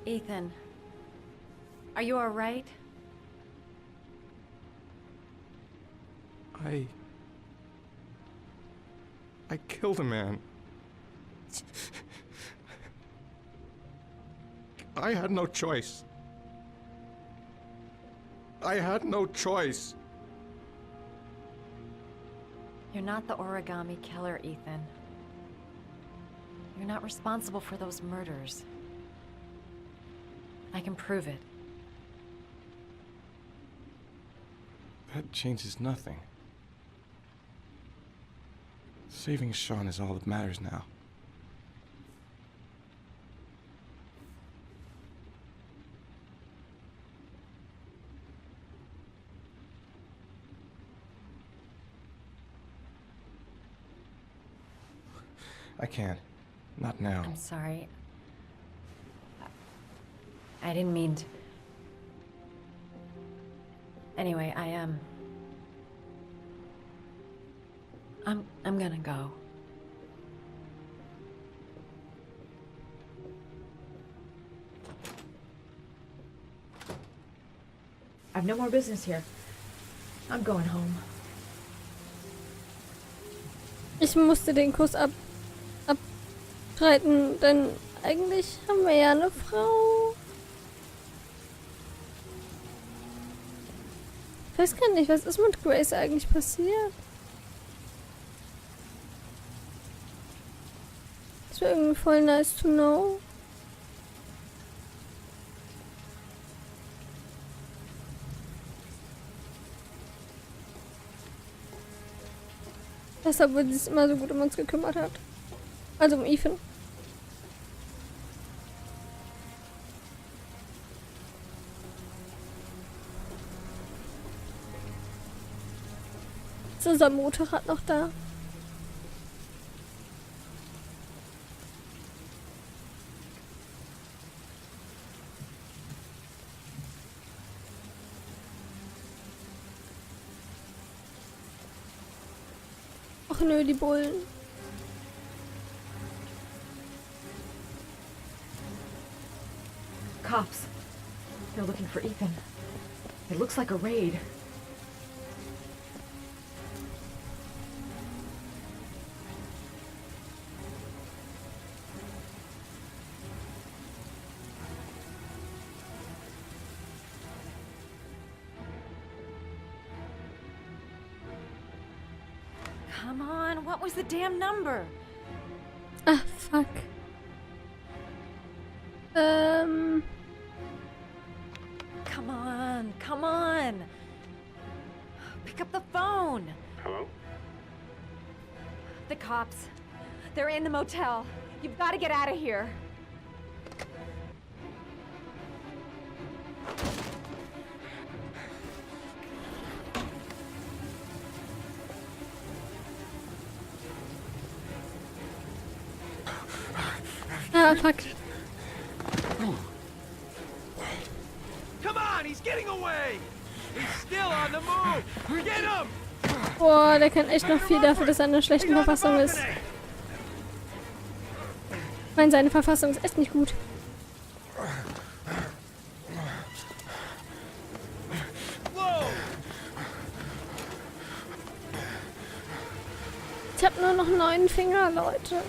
Ethan, are you all right? I killed a man. I had no choice. I had no choice. You're not the origami killer, Ethan. You're not responsible for those murders. I can prove it. That changes nothing. Saving Sean is all that matters now. I can't. Not now. I'm sorry. I didn't mean to... Anyway, I'm gonna go. I've no more business here. I'm going home. Ich musste den Kuss abstreiten, denn eigentlich haben wir ja eine Frau. Ich weiß gar nicht, was ist mit Grace eigentlich passiert? Das wäre irgendwie voll nice to know. Deshalb, weil sie sich immer so gut um uns gekümmert hat. Also um Ethan. Ist unser Motorrad noch da? Ach nö, die Bullen. Cops. They're looking for Ethan. It looks like a raid. Come on, what was the damn number? Ah, fuck. Come on. Pick up the phone. Hello? The cops. They're in the motel. You've got to get out of here. Ah, fuck. Come on, he's getting away. He's still on the move. Get him. Boah, der kann echt noch viel dafür, dass er in einer schlechten Verfassung ist. Ich meine, seine Verfassung ist echt nicht gut. Ich habe nur noch 9 Finger, Leute.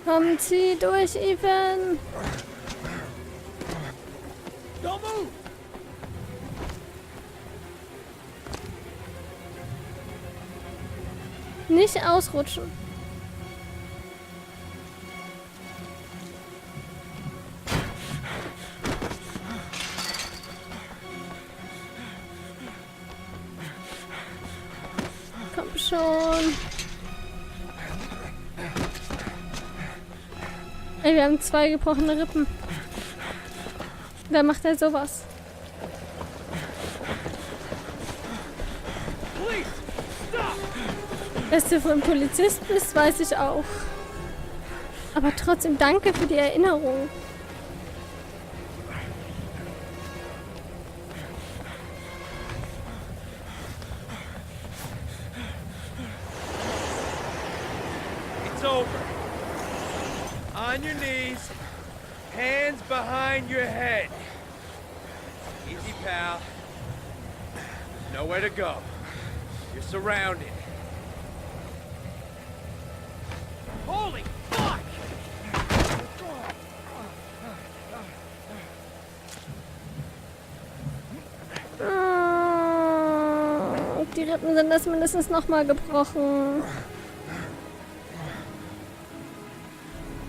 Komm, zieh durch, Ethan. Don't move. Nicht ausrutschen. Komm schon. Ey, wir haben 2 gebrochene Rippen. Da macht er sowas. Dass du ein Polizist bist, weiß ich auch. Aber trotzdem danke für die Erinnerung. over. On your knees, hands behind your head. Easy, pal. Nowhere to go. You're surrounded. Holy fuck! Die Rippen sind das mindestens nochmal gebrochen.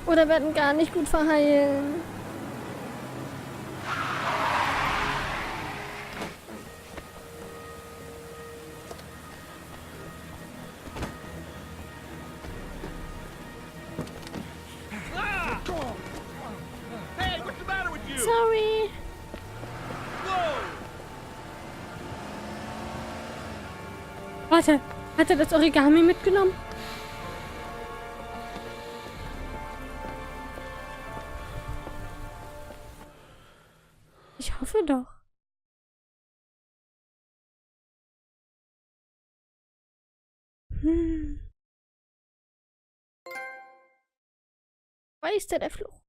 Oder werden gar nicht gut verheilen. Hey, what's the matter with you? Sorry. Whoa! Warte, hat er das Origami mitgenommen? Ich hoffe doch. Wo ist der Fluch?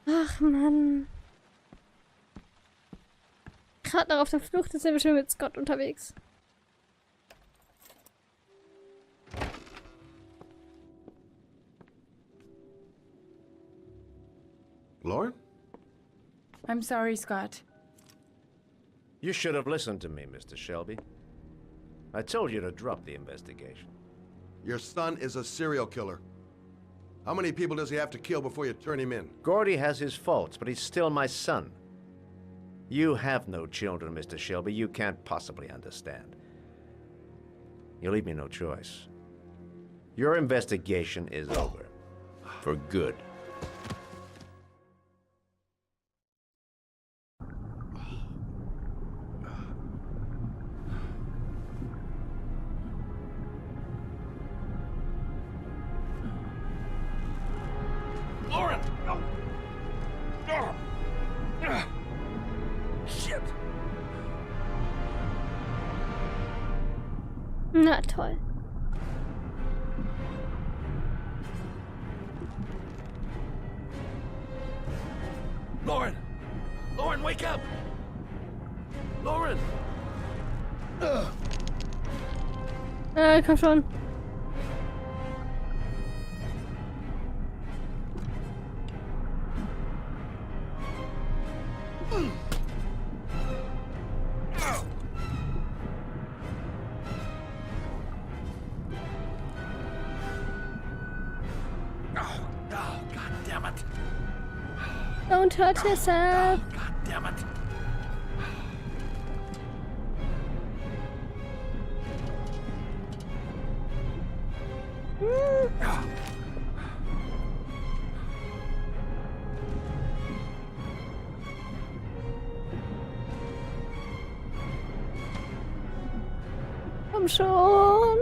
Ach Mann. Gerade noch auf der Flucht ist er bestimmt mit Scott unterwegs. Lauren? I'm sorry, Scott. You should have listened to me, Mr. Shelby. I told you to drop the investigation. Your son is a serial killer. How many people does he have to kill before you turn him in? Gordy has his faults, but he's still my son. You have no children, Mr. Shelby. You can't possibly understand. You leave me no choice. Your investigation is over. For good. Lauren! Shit! Na toll. Lauren! Lauren, wake up! Lauren! Komm schon. Don't hurt yourself. God damn it! Komm schon.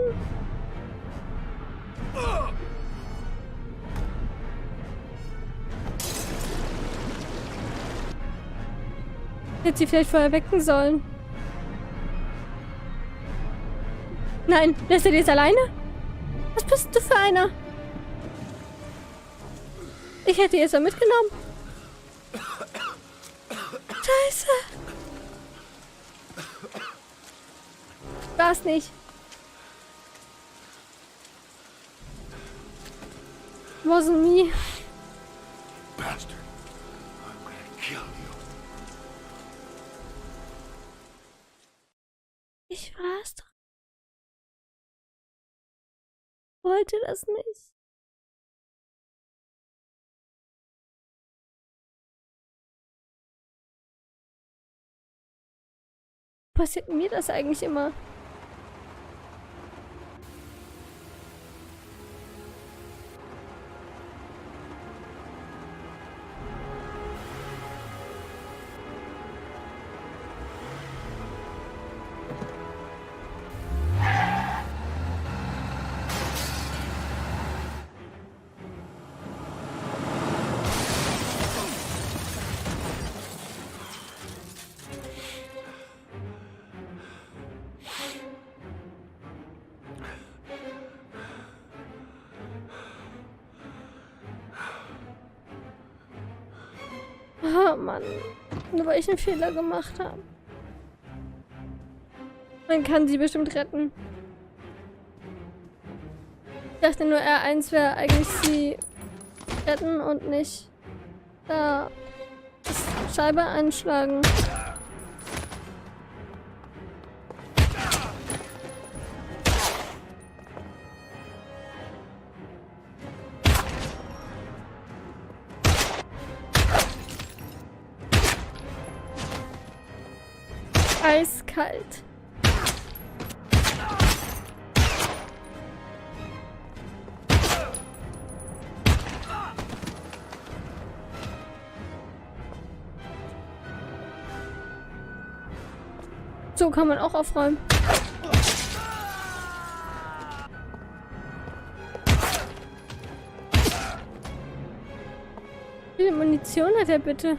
Hätte sie vielleicht vorher wecken sollen. Nein, lässt er die jetzt alleine? Was bist du für einer? Ich hätte die jetzt mal mitgenommen. Scheiße. War's nicht. Wasn't me. Bastard. I'm gonna kill you. Ich war's doch. Wollte das nicht. Passiert mir das eigentlich immer? Oh Mann. Nur weil ich einen Fehler gemacht habe. Man kann sie bestimmt retten. Ich dachte nur, R1 wäre eigentlich sie retten und nicht da das Scheibe einschlagen. Eiskalt. So kann man auch aufräumen. Wie viel Munition hat er bitte?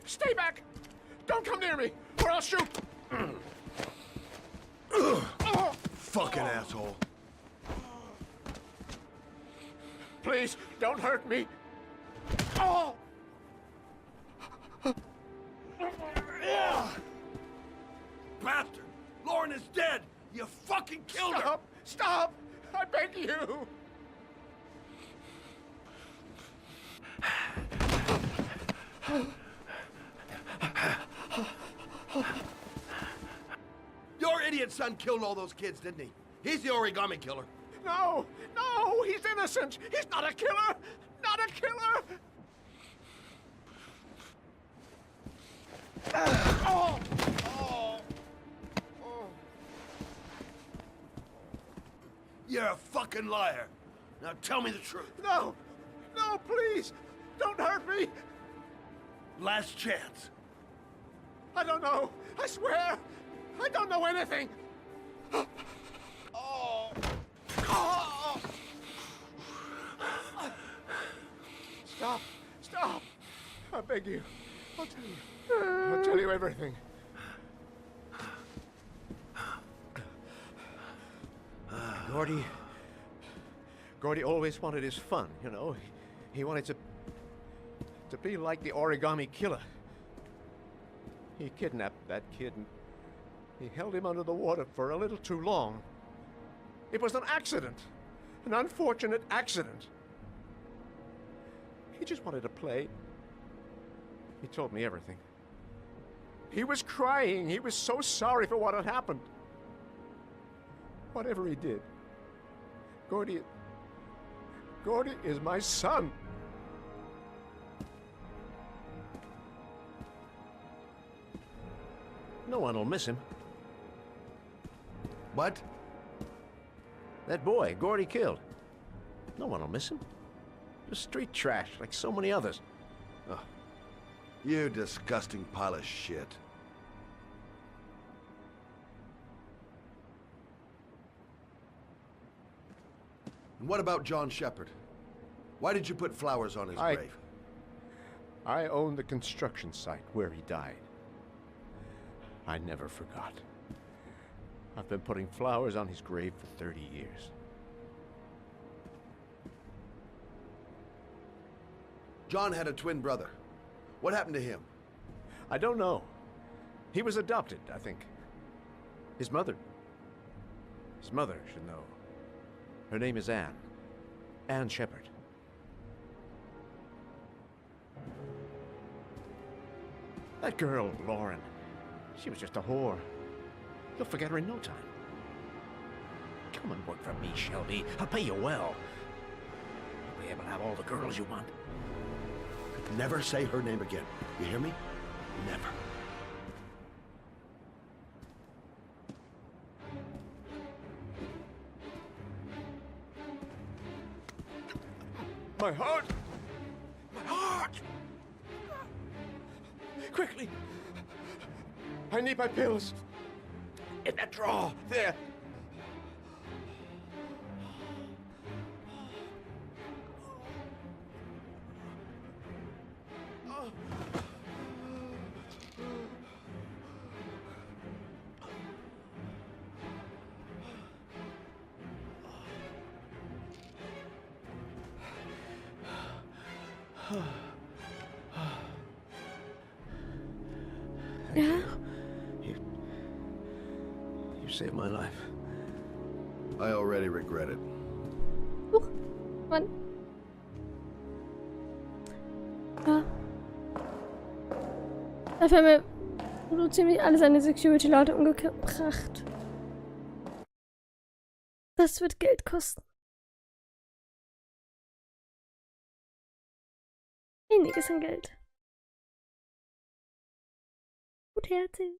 Stay back! Don't come near me, or I'll shoot! Fucking asshole. Please, don't hurt me. Oh! Bastard! Lauren is dead! You fucking killed her! Stop! Stop! I beg you! Your idiot son killed all those kids, didn't he? He's the origami killer. No! No! He's innocent! He's not a killer! Not a killer! Oh! Oh! Oh! You're a fucking liar. Now tell me the truth. No! No, please! Don't hurt me! Last chance. I don't know! I swear! I don't know anything! Oh! Oh! Stop! Stop! I beg you. I'll tell you. I'll tell you everything. Gordy always wanted his fun, you know. He wanted to be like the origami killer. He kidnapped that kid and he held him under the water for a little too long. It was an accident. An unfortunate accident. He just wanted to play. He told me everything. He was crying. He was so sorry for what had happened. Whatever he did, Gordy is my son. No one will miss him. What? That boy, Gordy killed. No one will miss him. Just street trash, like so many others. You disgusting pile of shit. And what about John Shepard? Why did you put flowers on his grave? I own the construction site where he died. I never forgot. I've been putting flowers on his grave for 30 years. John had a twin brother. What happened to him? I don't know. He was adopted, I think. His mother should know. Her name is Anne. Anne Shepard. That girl, Lauren, she was just a whore. You'll forget her in no time. Come and work for me, Shelby. I'll pay you well. You'll be able to have all the girls you want. Never say her name again. You hear me? Never. My heart! My heart! Quickly! I need my pills. In that drawer, there. Ja. You saved my life. I already regret it. Mann. Ja. Dafür haben wir so ziemlich alle seine Security-Leute umgebracht. Das wird Geld kosten. Einiges an Geld. Gutherzig.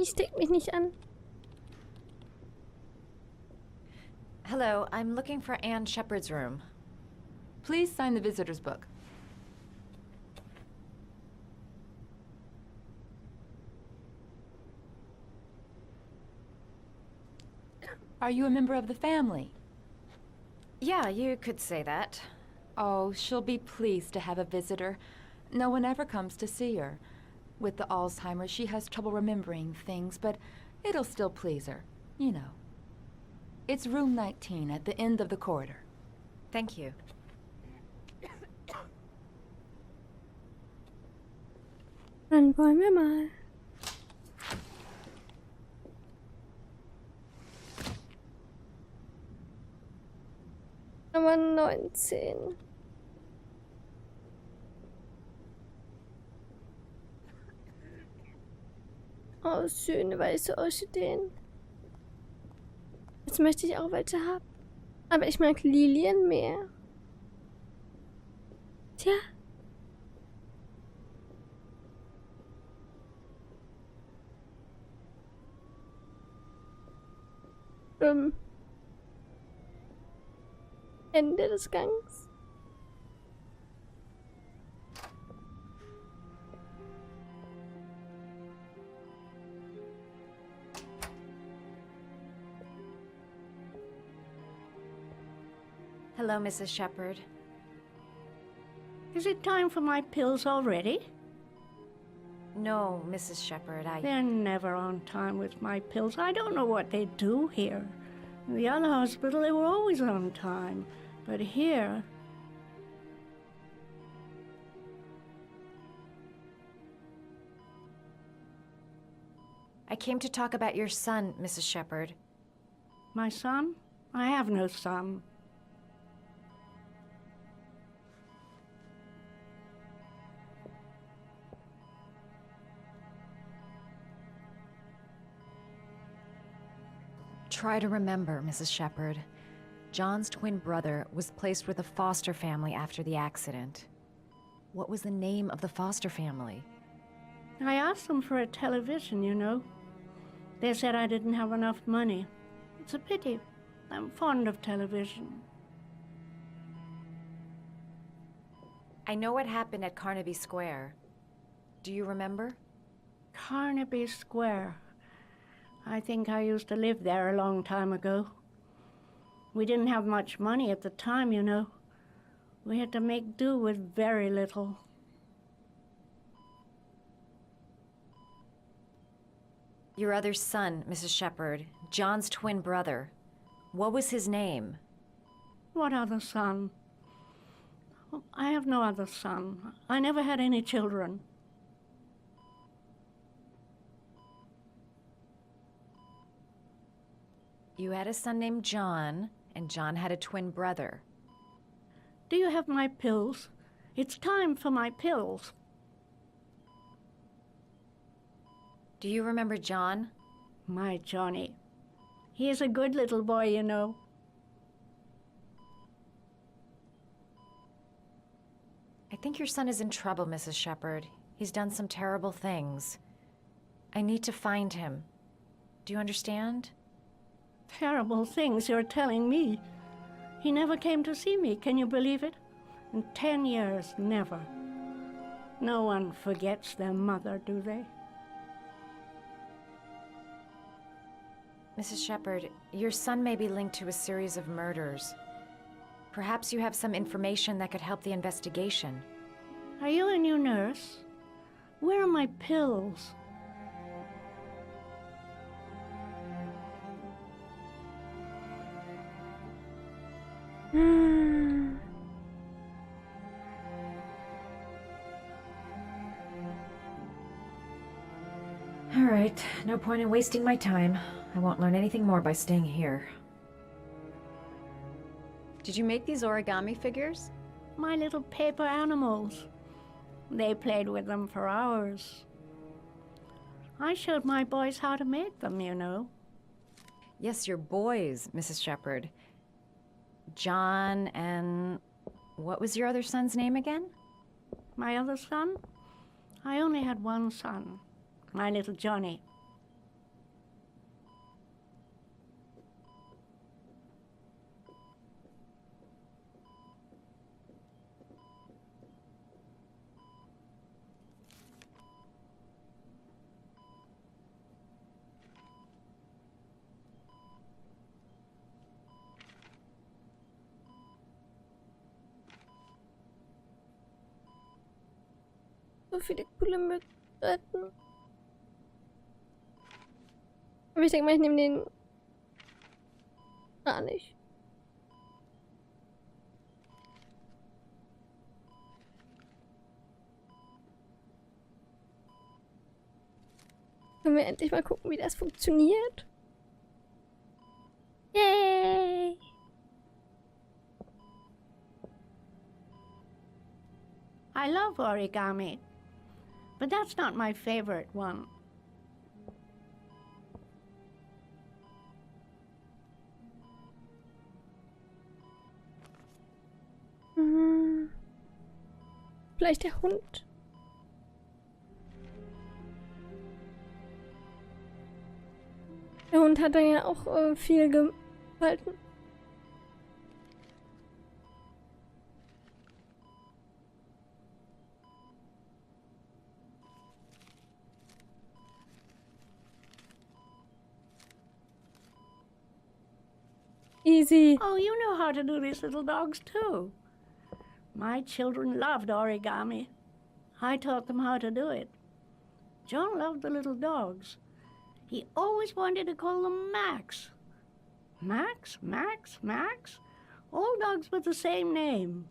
Steck mich nicht an. Hello, I'm looking for Anne Shepard's room. Please sign the visitor's book. Are you a member of the family? Yeah, you could say that. Oh, she'll be pleased to have a visitor. No one ever comes to see her. With the Alzheimer's, she has trouble remembering things, but it'll still please her, you know. It's room 19 at the end of the corridor. Thank you. Dann wollen wir mal. Nummer 19. Oh, schöne weiße Orchideen. Jetzt möchte ich auch welche haben. Aber ich mag Lilien mehr. Tja. Ende des Gangs. Hello, Mrs. Shepard. Is it time for my pills already? No, Mrs. Shepard, They're never on time with my pills. I don't know what they do here. In the other hospital, they were always on time. But here... I came to talk about your son, Mrs. Shepard. My son? I have no son. Try to remember, Mrs. Shepard. John's twin brother was placed with a foster family after the accident. What was the name of the foster family? I asked them for a television, you know. They said I didn't have enough money. It's a pity. I'm fond of television. I know what happened at Carnaby Square. Do you remember? Carnaby Square. I think I used to live there a long time ago. We didn't have much money at the time, you know. We had to make do with very little. Your other son, Mrs. Shepard, John's twin brother. What was his name? What other son? I have no other son. I never had any children. You had a son named John, and John had a twin brother. Do you have my pills? It's time for my pills. Do you remember John? My Johnny. He is a good little boy, you know. think your son is in trouble, Mrs. Shepherd. He's done some terrible things. I need to find him. Do you understand? Terrible things you're telling me. He never came to see me, can you believe it? In 10 years, never. No one forgets their mother, do they? Mrs. Shepherd, your son may be linked to a series of murders. Perhaps you have some information that could help the investigation. Are you a new nurse? Where are my pills? All right, no point in wasting my time. I won't learn anything more by staying here. Did you make these origami figures? My little paper animals. They played with them for hours. I showed my boys how to make them, you know. Yes, your boys, Mrs. Shepherd. John and... what was your other son's name again? My other son? I only had one son. My little Johnny. So viele coole Möglichkeiten. Aber ich denke mal, ich nehme den gar nicht. Können wir endlich mal gucken, wie das funktioniert? Yay! I love origami, but that's not my favorite one. Vielleicht der Hund. Der Hund hat dann ja auch viel gehalten. Easy. Oh, you know how to do these little dogs too. My children loved origami. I taught them how to do it. John loved the little dogs. He always wanted to call them Max. Max, Max, Max? All dogs with the same name.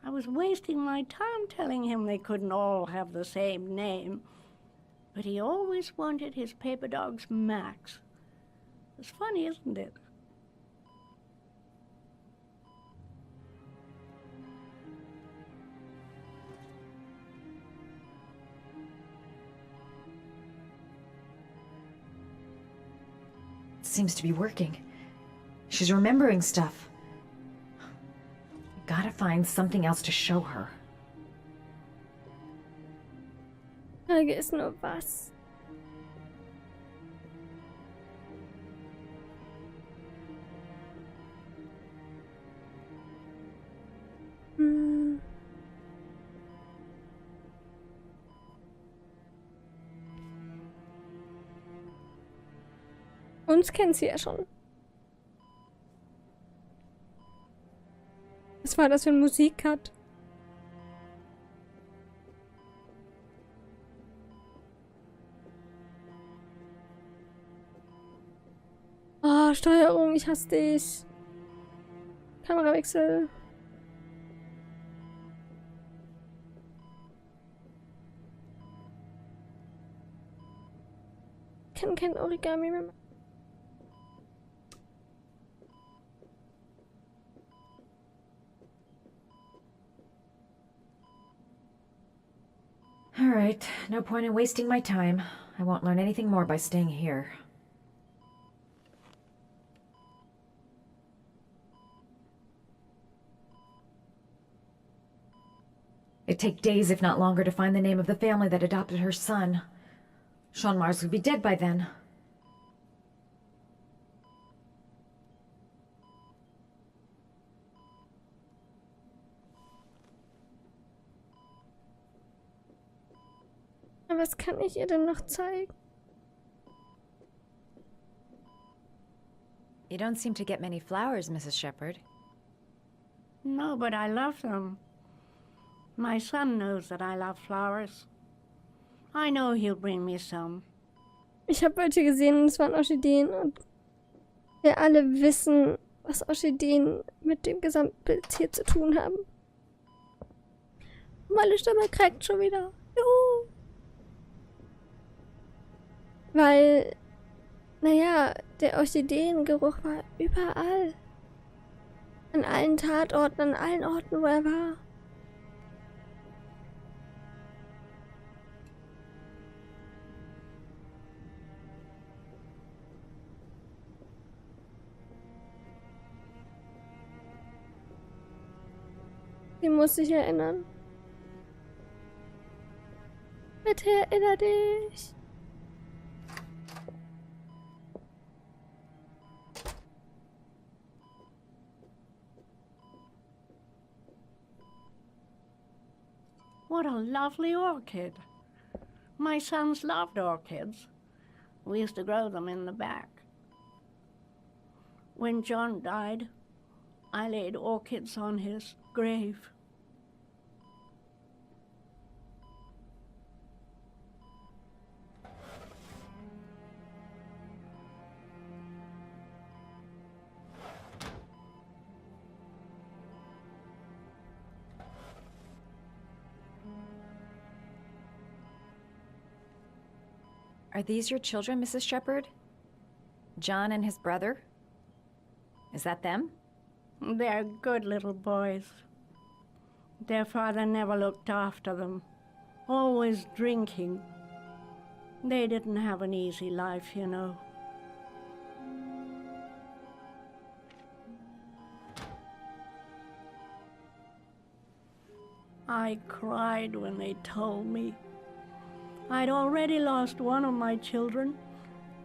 I was wasting my time telling him they couldn't all have the same name. But he always wanted his paper dogs Max. It's funny, isn't it? Seems to be working. She's remembering stuff. Gotta find something else to show her. Frage ist nur was. Uns kennt sie ja schon. Was war das für ein Musikcut? Ah, Steuerung, ich hasse dich. Kamerawechsel. Ich kann kein Origami mehr machen. All right, no point in wasting my time. I won't learn anything more by staying here. It'd take days, if not longer, to find the name of the family that adopted her son. Sean Mars would be dead by then. Was kann ich ihr denn noch zeigen? You don't seem to get many flowers, Mrs. Shepherd. No, but I love them. My son knows that I love flowers. I know he'll bring me some. Ich habe welche gesehen und es waren Orchideen und wir alle wissen, was Orchideen mit dem Gesamtbild hier zu tun haben. Meine Stimme crackt schon wieder. Juhu! Weil, naja, der Orchideengeruch war überall. An allen Tatorten, an allen Orten, wo er war. Sie muss sich erinnern. Bitte erinnere dich. What a lovely orchid. My sons loved orchids. We used to grow them in the back. When John died, I laid orchids on his grave. Are these your children, Mrs. Shepherd? John and his brother? Is that them? They're good little boys. Their father never looked after them, always drinking. They didn't have an easy life, you know. I cried when they told me. I'd already lost one of my children,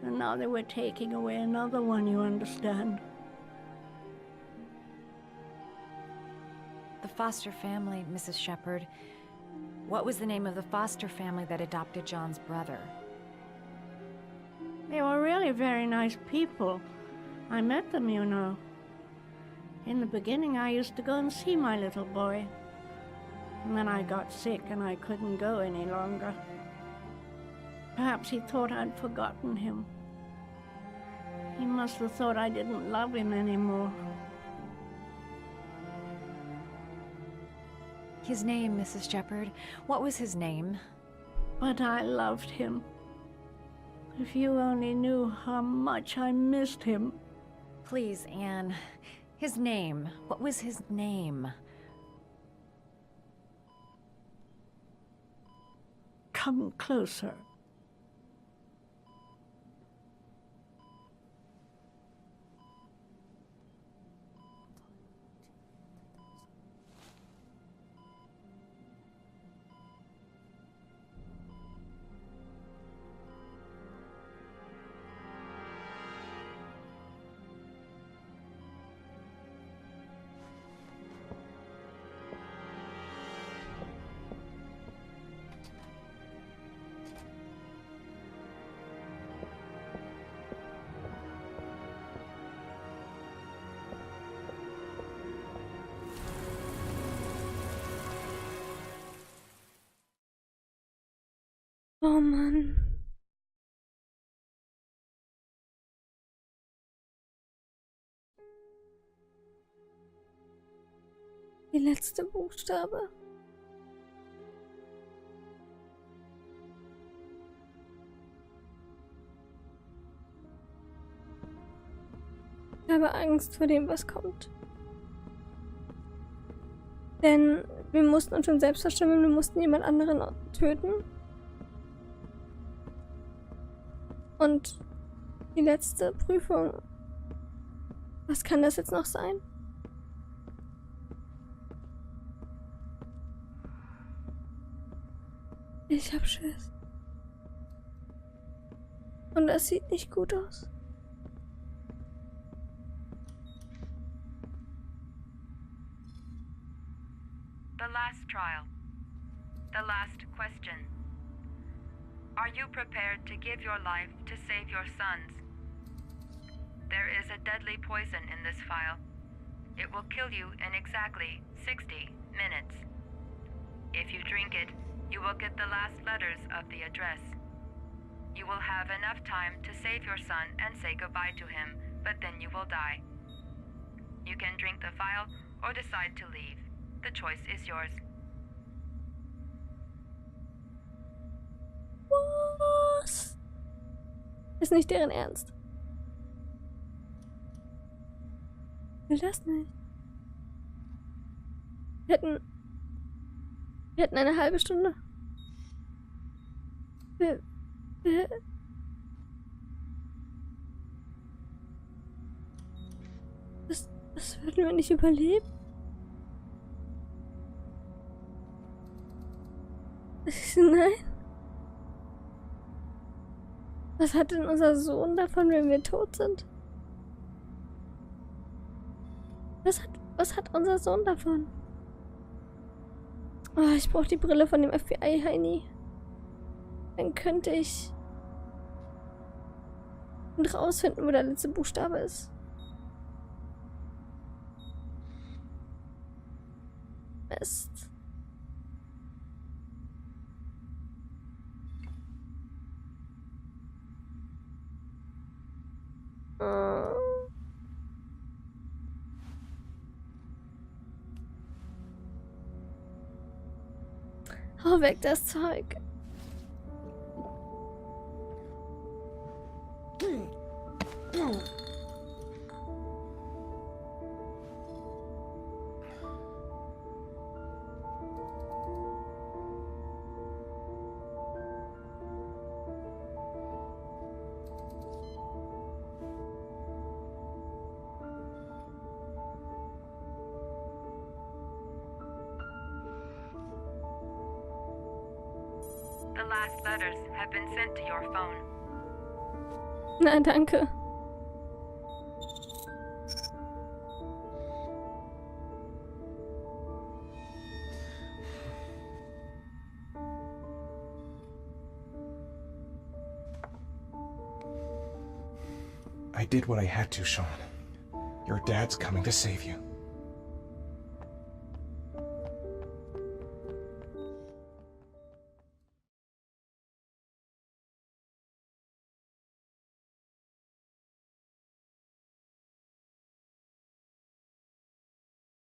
and now they were taking away another one, you understand. The foster family, Mrs. Shepherd. What was the name of the foster family that adopted John's brother? They were really very nice people. I met them, you know. In the beginning, I used to go and see my little boy. And then I got sick and I couldn't go any longer. Perhaps he thought I'd forgotten him. He must have thought I didn't love him anymore. His name, Mrs. Shepherd. What was his name? But I loved him. If you only knew how much I missed him. Please, Anne. His name. What was his name? Come closer. Oh Mann. Die letzte Buchstabe. Ich habe Angst vor dem, was kommt. Denn wir mussten uns schon selbst verstimmen, wir mussten jemand anderen töten. Und die letzte Prüfung. Was kann das jetzt noch sein? Ich hab Schiss. Und das sieht nicht gut aus. The last trial. The last question. Are you prepared to give your life to save your sons? There is a deadly poison in this file. It will kill you in exactly 60 minutes. If you drink it, you will get the last letters of the address. You will have enough time to save your son and say goodbye to him, but then you will die. You can drink the file or decide to leave. The choice is yours. Was? Ist nicht deren Ernst. Ich will das nicht. Wir hätten eine halbe Stunde. Das würden wir nicht überleben. Nein. Was hat denn unser Sohn davon, wenn wir tot sind? Was hat unser Sohn davon? Oh, ich brauche die Brille von dem FBI-Heini. Dann könnte ich rausfinden, wo der letzte Buchstabe ist. Mist. Hau weg das Zeug. The last letters have been sent to your phone. Nein, danke. I did what I had to, Sean. Your dad's coming to save you.